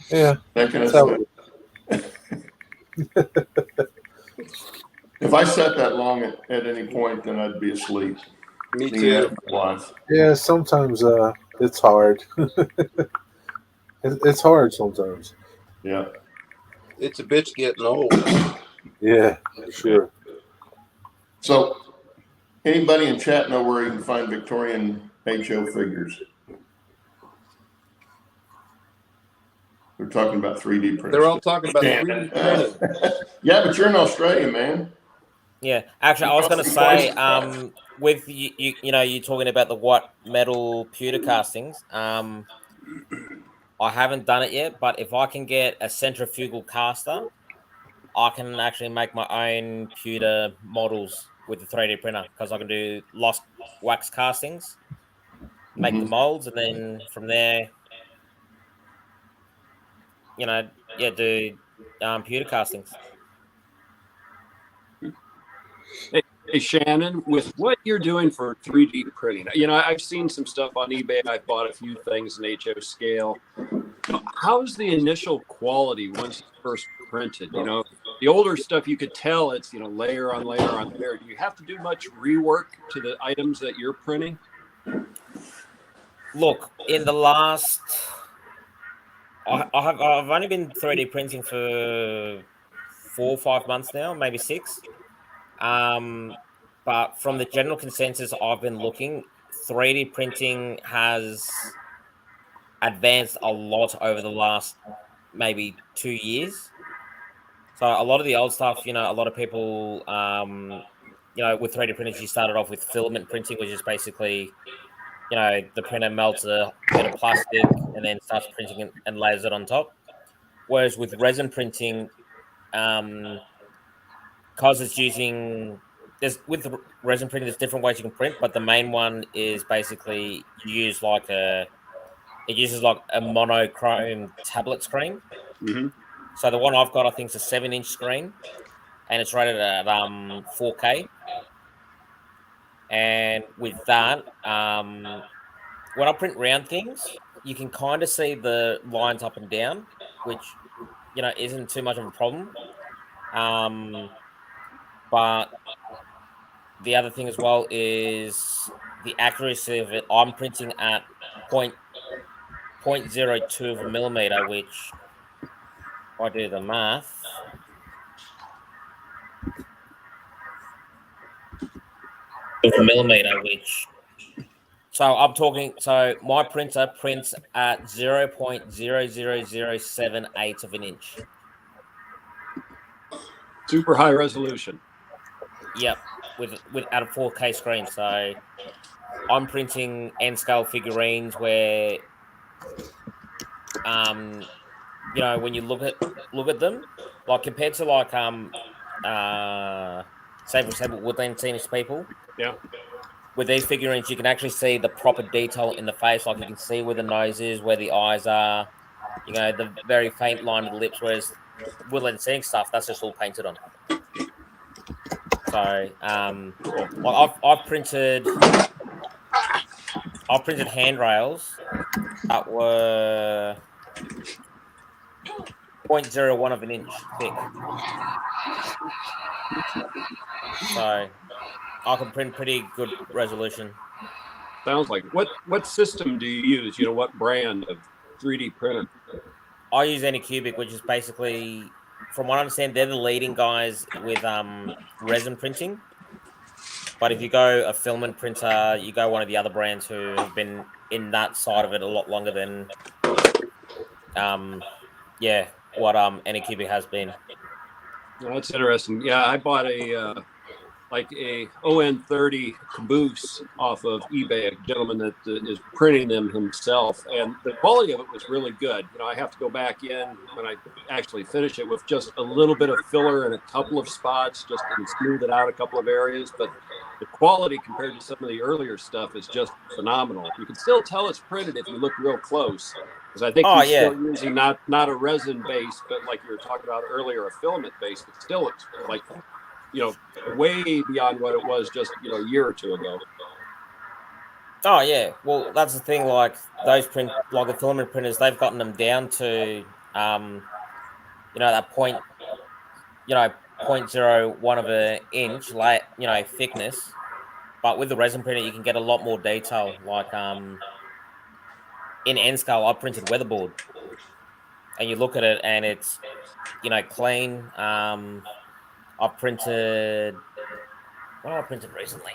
Yeah. that kind of stuff. If I sat that long at any point, then I'd be asleep. Me too. Yeah, sometimes it's hard. It's hard sometimes. Yeah. It's a bitch getting old. Yeah, sure. So Anybody in chat know where you can find Victorian HO figures? They're talking about 3D printing. They're all talking about 3D printing. Yeah, but you're in Australia, man. Yeah, actually, I was going to say, with you talking about the white metal pewter castings, I haven't done it yet, but if I can get a centrifugal caster, I can actually make my own pewter models with the 3D printer because I can do lost wax castings, make the molds, and then from there, do pewter castings. Hey, Shannon, with what you're doing for 3D printing, I've seen some stuff on eBay. I've bought a few things in HO scale. How's the initial quality once it's first printed? The older stuff, you could tell it's, layer on layer on layer. Do you have to do much rework to the items that you're printing? Look, in the last, I've only been 3D printing for 4 or 5 months now, maybe 6. But from the general consensus I've been looking, 3D printing has advanced a lot over the last maybe 2 years. So a lot of the old stuff, a lot of people, with 3D printers, you started off with filament printing, which is basically, the printer melts a bit of plastic and then starts printing it and layers it on top. Whereas with resin printing, because it's using with resin printing, there's different ways you can print, but the main one is basically it uses like a monochrome tablet screen. Mm-hmm. So the one I've got, I think, is a 7-inch screen, and it's rated at 4K. And with that, when I print round things, you can kind of see the lines up and down, which isn't too much of a problem. But the other thing as well is the accuracy of it. I'm printing at 0.02 of a millimeter, which, if I do the math, of a millimeter, so I'm talking. So my printer prints at 0.00078 of an inch. Super high resolution. Yep, with at a 4K screen. So I'm printing N scale figurines where, when you look at them, like compared to like say for example Woodland Scenic People. Yeah. With these figurines, you can actually see the proper detail in the face. Like you can see where the nose is, where the eyes are, the very faint line of the lips. Whereas Woodland Scenic stuff, that's just all painted on. So, I've printed handrails that were 0.01 of an inch thick. So I can print pretty good resolution. Sounds like what system do you use? What brand of 3D printer? I use Anycubic, which is basically, from what I understand, they're the leading guys with resin printing. But if you go a filament printer, you go one of the other brands who have been in that side of it a lot longer than what Anycubic has been. Well, that's interesting. Yeah, I bought a ON30 caboose off of eBay, a gentleman that is printing them himself, and the quality of it was really good. I have to go back in when I actually finish it with just a little bit of filler in a couple of spots, just to smooth it out a couple of areas, but the quality compared to some of the earlier stuff is just phenomenal. You can still tell it's printed if you look real close, because I think he's still using not a resin base, but like you were talking about earlier, a filament base, but still it's like, way beyond what it was just, a year or two ago. Oh yeah, well that's the thing. Like those the filament printers, they've gotten them down to, that point, 0.01 of an inch, thickness. But with the resin printer, you can get a lot more detail. Like in N scale, I printed weatherboard, and you look at it, and it's, clean. I printed. What have I printed recently?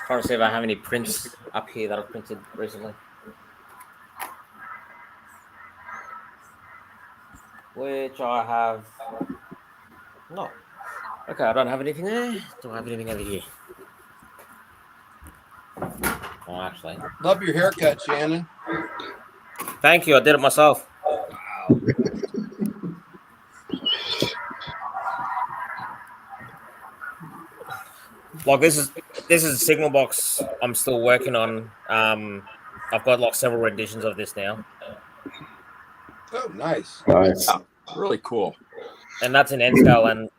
Trying to see if I have any prints up here that I've printed recently. Which I have not. Okay, I don't have anything there. Do I have anything over here? Oh, actually. Love your haircut, Shannon. Thank you. I did it myself. Like this is a signal box I'm still working on. I've got like several renditions of this now. Oh, nice. Nice. Really cool. And that's in N scale, and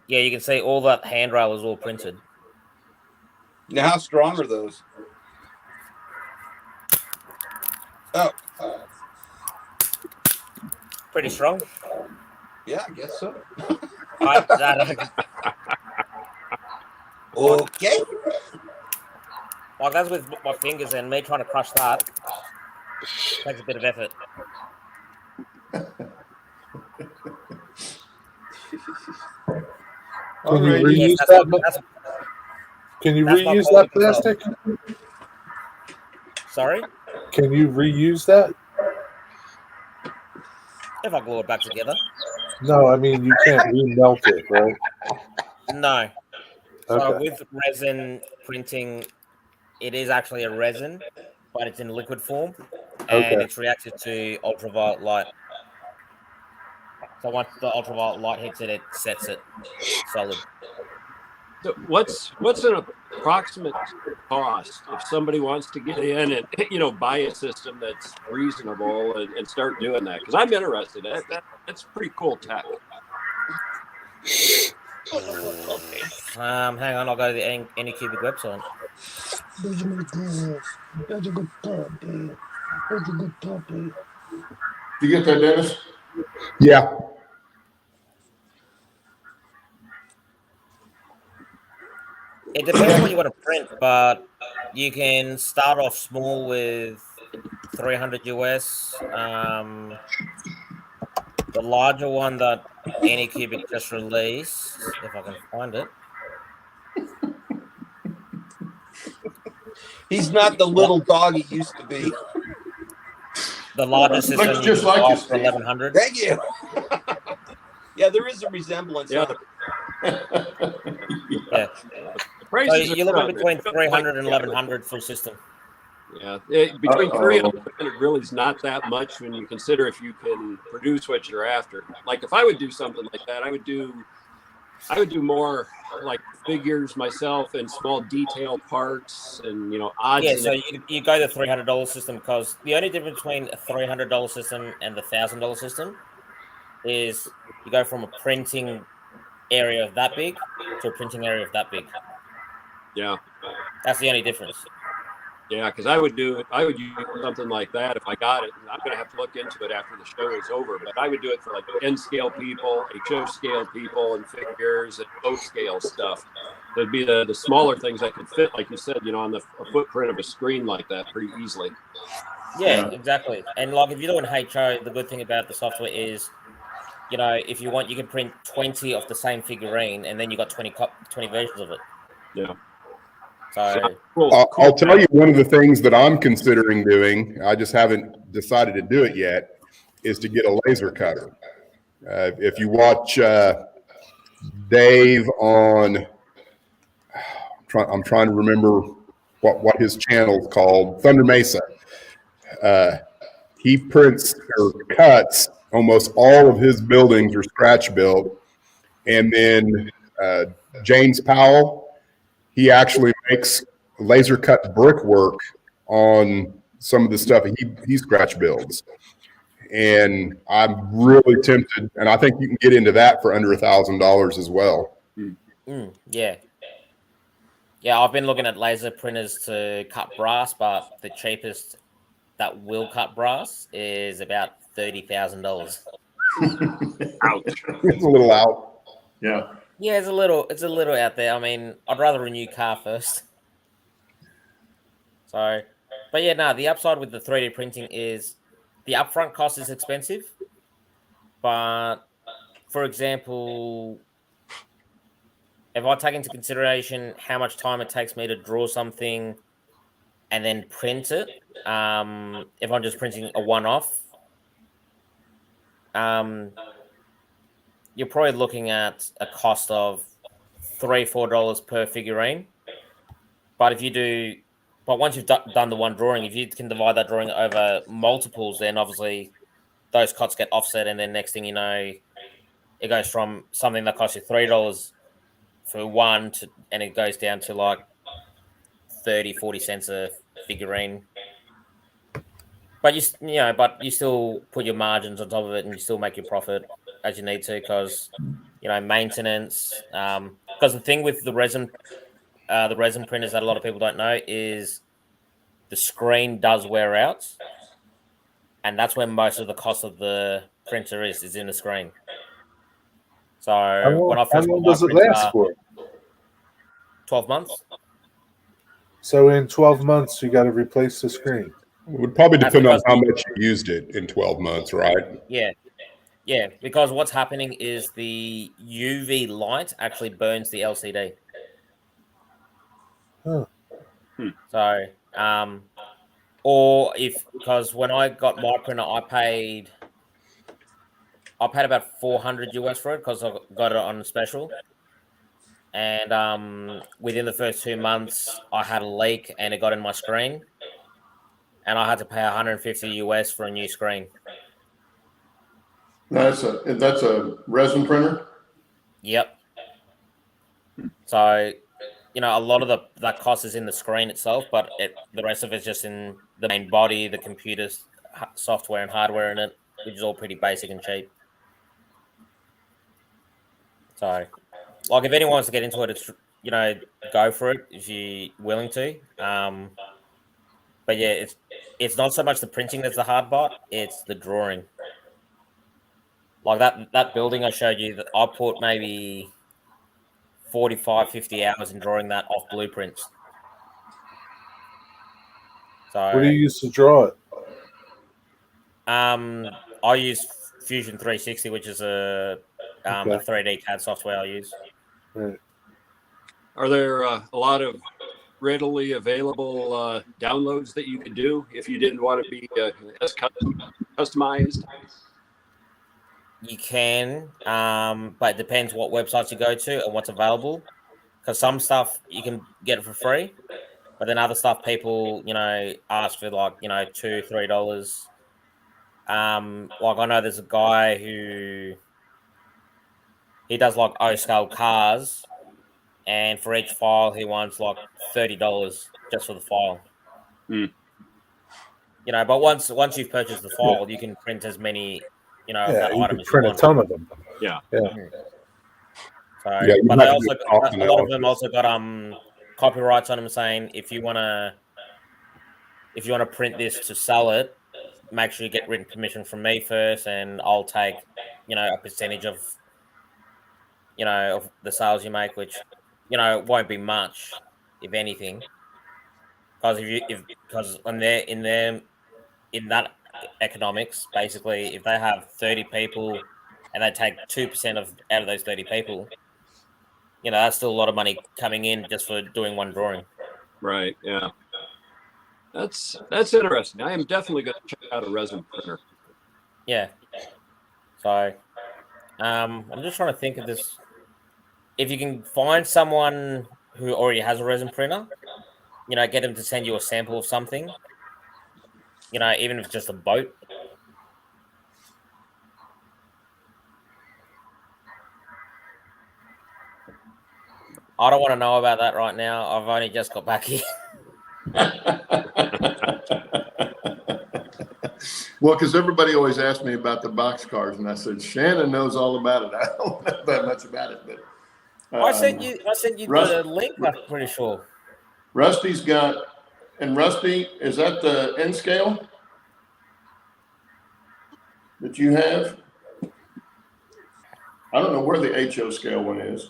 yeah, you can see all that handrail is all printed. Now, how strong are those? Oh, Pretty strong. yeah, I guess so. Okay. Like that's with my fingers, and me trying to crush that takes a bit of effort. Can you Alrighty. reuse Yes, that? Can you that's my reuse quality that control. plastic? Sorry, Can you reuse that? if I glue it back together. No, I mean you can't remelt it, right? No. So Okay. with resin printing, it is actually a resin, but it's in liquid form, and Okay. it's reactive to ultraviolet light. So once the ultraviolet light hits it, it sets it solid. So what's an approximate cost if somebody wants to get in and buy a system that's reasonable and start doing that? Because I'm interested. That's pretty cool tech. Hang on, I'll go to the Anycubic website. You get that, Dennis? Yeah. It depends what you want to print, but you can start off small with 300 US. The larger one that Anycubic just released, if I can find it. He's not the little dog he used to be. The largest Looks system just you like can buy you, for Steve. 1100. Thank you. Yeah, there is a resemblance. Yeah. Huh? Yeah. The prices So are you're looking good. between 300 and 1100 full system. Yeah, between Uh-oh. 300 and 100 really is not that much when you consider if you can produce what you're after. Like if I would do something like that, I would do more like figures myself and small detail parts and odds. Yeah, so you go the $300 system because the only difference between a $300 system and the $1,000 system is you go from a printing area of that big to a printing area of that big. Yeah, That's the only difference. yeah, because I would use something like that if I got it. I'm going to have to look into it after the show is over, but I would do it for like N scale people, HO scale people, and figures and O scale stuff. It'd be the smaller things that could fit, like you said, on a footprint of a screen like that pretty easily. Yeah, exactly. And like if you're doing HO, the good thing about the software is, if you want, you can print 20 of the same figurine, and then you got 20 versions of it. Yeah. So Cool. I'll tell you one of the things that I'm considering doing, I just haven't decided to do it yet, is to get a laser cutter. If you watch Dave on, I'm trying to remember what his channel's called, Thunder Mesa. He prints or cuts almost all of his buildings are scratch built. And then James Powell, he actually makes laser cut brickwork on some of the stuff he scratch builds. And I'm really tempted, and I think you can get into that for under $1,000 as well. yeah. Yeah, I've been looking at laser printers to cut brass, but the cheapest that will cut brass is about $30,000. Ouch. It's a little out. Yeah. Yeah, it's a little out there. I mean, I'd rather a new car first. So, but yeah, no, the upside with the 3D printing is the upfront cost is expensive, but for example, if I take into consideration how much time it takes me to draw something and then print it, if I'm just printing a one-off, you're probably looking at a cost of $3-4 per figurine. But once you've done the one drawing, if you can divide that drawing over multiples, then obviously those costs get offset, and then next thing you know, it goes from something that costs you $3 for one and it goes down to like 30-40 cents a figurine. But you still put your margins on top of it, and you still make your profit as you need to, because maintenance. Because the thing with the resin printers that a lot of people don't know is the screen does wear out, and that's where most of the cost of the printer is in the screen. So when I How first long bought does my it printer, last for? 12 months. So in 12 months, you got to replace the screen. It would probably That's depend on because how much you used it in 12 months, right? Yeah, because what's happening is the UV light actually burns the LCD. Huh. So, because when I got my printer, I paid about $400 for it because I got it on special. And within the first 2 months, I had a leak and it got in my screen, and I had to pay $150 for a new screen. That's a resin printer. Yep. So, a lot of that cost is in the screen itself, but the rest of it's just in the main body, the computer's software and hardware in it, which is all pretty basic and cheap. So, like, if anyone wants to get into it, it's go for it if you're willing to. But yeah, it's not so much the printing that's the hard part; it's the drawing. Like that building I showed you, that I put maybe 45, 50 hours in drawing that off blueprints. So What do you use to draw it? I use Fusion 360, which is a 3D CAD software I use. Right. Are there a lot of readily available downloads that you could do if you didn't want to be as customized? You can, but it depends what websites you go to and what's available. Because some stuff you can get it for free, but then other stuff people, ask for like, $2-3. Like I know there's a guy who he does like O-scale cars, and for each file he wants like $30 just for the file. But once you've purchased the file, you can print as many, of that you item can as you print a want. ton of them. Yeah. So, Yeah, but they also cost a lot of them also got copyrights on them saying if you wanna print this to sell it, make sure you get written permission from me first, and I'll take a percentage of of the sales you make, which it won't be much, if anything, because because in that economics, basically, if they have 30 people and they take 2% out of those 30 people, that's still a lot of money coming in just for doing one drawing. Right. Yeah. That's interesting. I am definitely going to check out a resin printer. Yeah. So, I'm just trying to think of this. If you can find someone who already has a resin printer, get them to send you a sample of something. Even if it's just a boat. I don't want to know about that right now. I've only just got back here. Well, because everybody always asks me about the box cars, and I said Shannon knows all about it. I don't know that much about it, but I sent you the link. I'm pretty sure. Rusty's got, and Rusty, is that the N scale that you have? I don't know where the HO scale one is.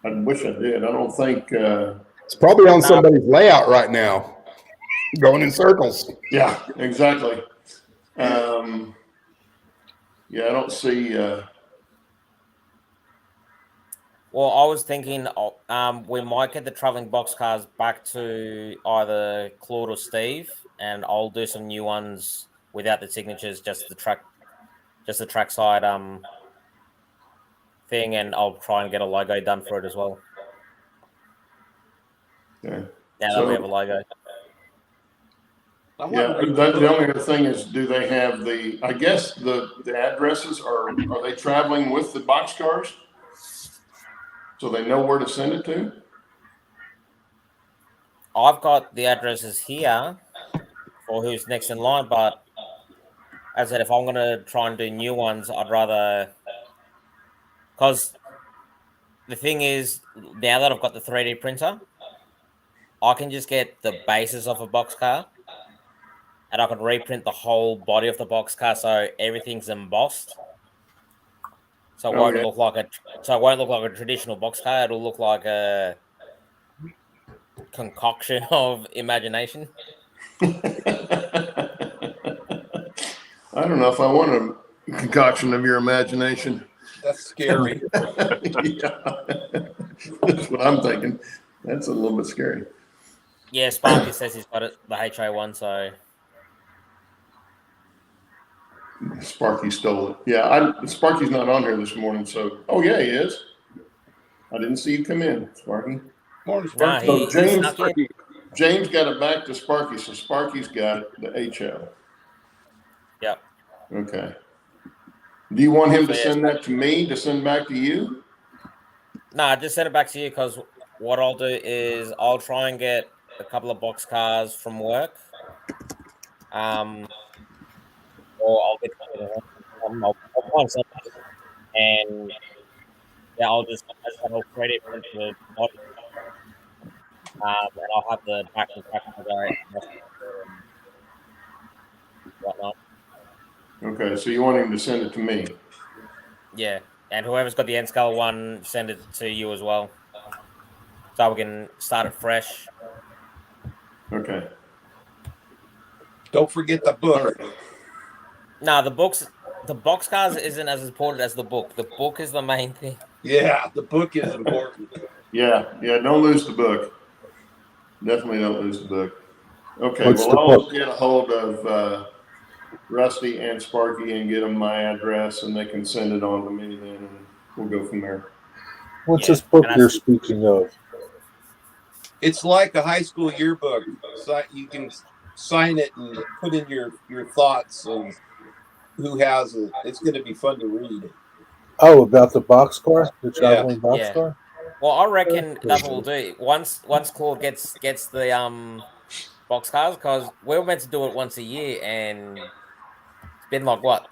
I wish I did. I don't think. It's probably on somebody's layout right now, going in circles. Yeah, exactly. Yeah, I don't see. Well, I was thinking we might get the traveling boxcars back to either Claude or Steve, and I'll do some new ones without the signatures, just the trackside thing, and I'll try and get a logo done for it as well. Okay. Now that we have a logo. Yeah, the only other thing is, do they have the? I guess the addresses are they traveling with the boxcars, so they know where to send it to? I've got the addresses here for who's next in line, but as I said, if I'm going to try and do new ones, I'd rather, because the thing is, now that I've got the 3D printer, I can just get the bases of a boxcar, and I can reprint the whole body of the boxcar so everything's embossed. So it won't look like a traditional boxcar. It'll look like a concoction of imagination. I don't know if I want a concoction of your imagination. That's scary. Yeah. That's what I'm thinking. That's a little bit scary. Yeah, Sparky says he's got it, the HO one, so Sparky stole it. Yeah, Sparky's not on here this morning, so yeah, he is. I didn't see you come in, Sparky. Morning, Sparky. No, James got it back to Sparky, so Sparky's got the HO. Yep. Okay. Do you want him to send that to me to send back to you? No, just send it back to you, because what I'll do is I'll try and get a couple of boxcars from work. Or I'll get I'll find something, and yeah, I'll create it into the body. And I'll have the back and whatnot. Okay, so you want him to send it to me? Yeah, and whoever's got the N scale one, send it to you as well, so we can start it fresh. Okay. Don't forget the book. No, the boxcars isn't as important as the book. The book is the main thing. Yeah, the book is important. Yeah, don't lose the book. Definitely don't lose the book. Okay, What's the I'll book? get a hold of Rusty and Sparky and get them my address, and they can send it on to me then, and we'll go from there. What's this book you're speaking of? It's like a high school yearbook. So you can sign it and put in your thoughts of who has it. It's going to be fun to read. Oh, about the boxcar, the traveling boxcar. Well, I reckon that's what we'll do. Once Claude gets the boxcars, because we were meant to do it once a year, and it's been like what,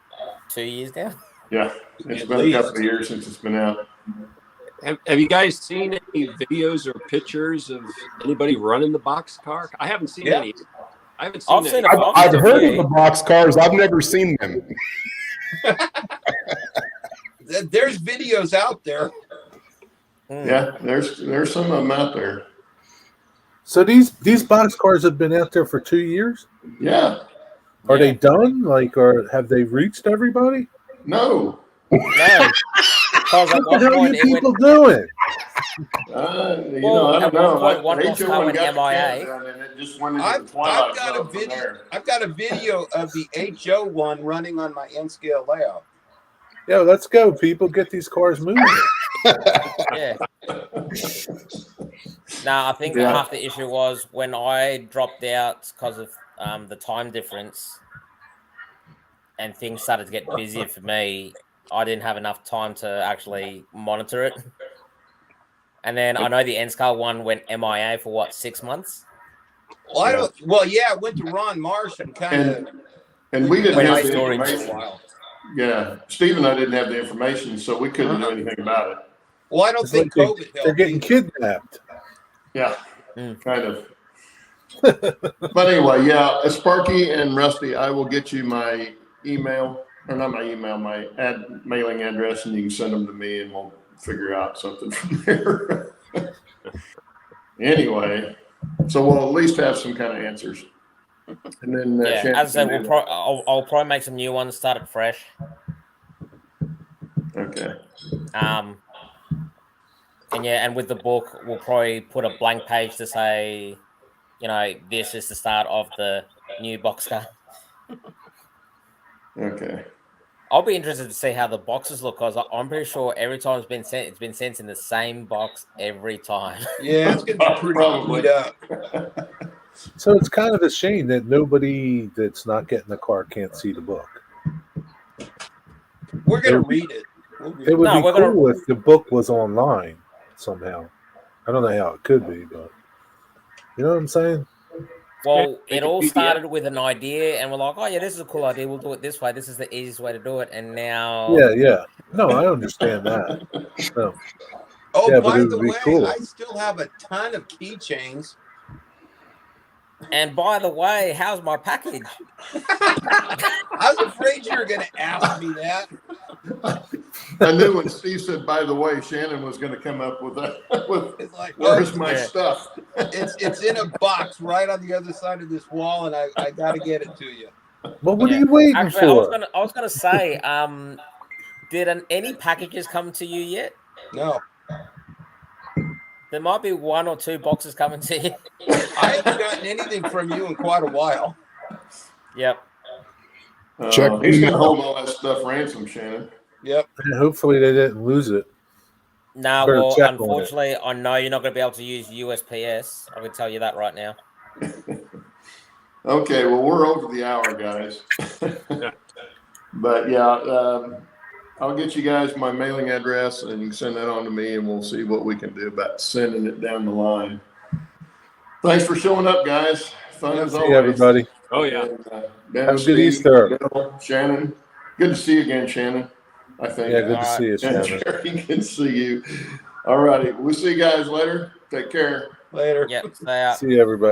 2 years now? Yeah, it's been a couple of years since it's been out. Have you guys seen any videos or pictures of anybody running the boxcar? I haven't seen any. I haven't seen any. I've heard of the boxcars. I've never seen them. There's videos out there. Yeah, there's some of them out there. So these boxcars have been out there for 2 years? Yeah. Are they done? Or have they reached everybody? No. No. What the hell are you people doing? I don't know. One boxcar went MIA. And it just went into the twilight zone from there. I've got a video of the HO one running on my N-scale layout. Yeah, let's go, people. Get these cars moving. Yeah. No, I think half the issue was when I dropped out because of the time difference and things started to get busier for me. I didn't have enough time to actually monitor it. And then I know the NSCAR one went MIA for 6 months? Well, I went to Ron Marsh and and we didn't have the storage. information. Yeah, Steve and I didn't have the information, so we couldn't do anything about it. Well, I don't think COVID helped. They're getting kidnapped. Yeah, kind of. But anyway, Sparky and Rusty, I will get you my email, or not my email, my mailing address, and you can send them to me, and we'll figure out something from there. Anyway, so we'll at least have some kind of answers. And then Yeah, Shannon as I can said, do I'll probably make some new ones, start it fresh. that. Okay. And yeah, and with the book, we'll probably put a blank page to say, this is the start of the new BoxCar. Okay. I'll be interested to see how the boxes look, because I'm pretty sure every time it's been sent in the same box every time. Yeah, it's gonna be pretty Probably. beat up. So it's kind of a shame that nobody that's not getting the car can't see the book. We're gonna read it. We'll read It would No, be we're gonna- cool if the book was online somehow. I don't know how it could be, but you know what I'm saying? Well, Make it a all PDF. started with an idea, and we're like, oh yeah, this is a cool idea. We'll do it this way. This is the easiest way to do it. And now, Yeah. No, I understand that. No. Oh, Yeah, but by it the would be way, cool. I still have a ton of keychains. and by the way, how's my package? I was afraid you were gonna ask me that. I knew when Steve said, by the way, Shannon was going to come up with that. It's like, Where's my Yeah. stuff? it's in a box right on the other side of this wall, and I got to get it to you. Well, what Yeah. are you waiting Actually, for? I was gonna say, did any packages come to you yet? No, There might be 1 or 2 boxes coming to you. I haven't gotten anything from you in quite a while. Yep. Check He's the going to email. hold all that stuff ransom, Shannon. Yep. And hopefully they didn't lose it. No, Better well, check on it. unfortunately, I know you're not going to be able to use USPS. I can tell you that right now. Okay, well, we're over the hour, guys. But yeah, I'll get you guys my mailing address and you can send that on to me and we'll see what we can do about sending it down the line. Thanks for showing up, guys. Fun as See always. everybody. Oh yeah. And, Ben, Have a good Steve, Easter. Bill, Shannon. Good to see you again, Shannon. I think. Yeah, good to All see you, And Shannon. Jerry, good to see you. All righty. We'll see you guys later. Take care. Later. Yep. Stay out. See everybody.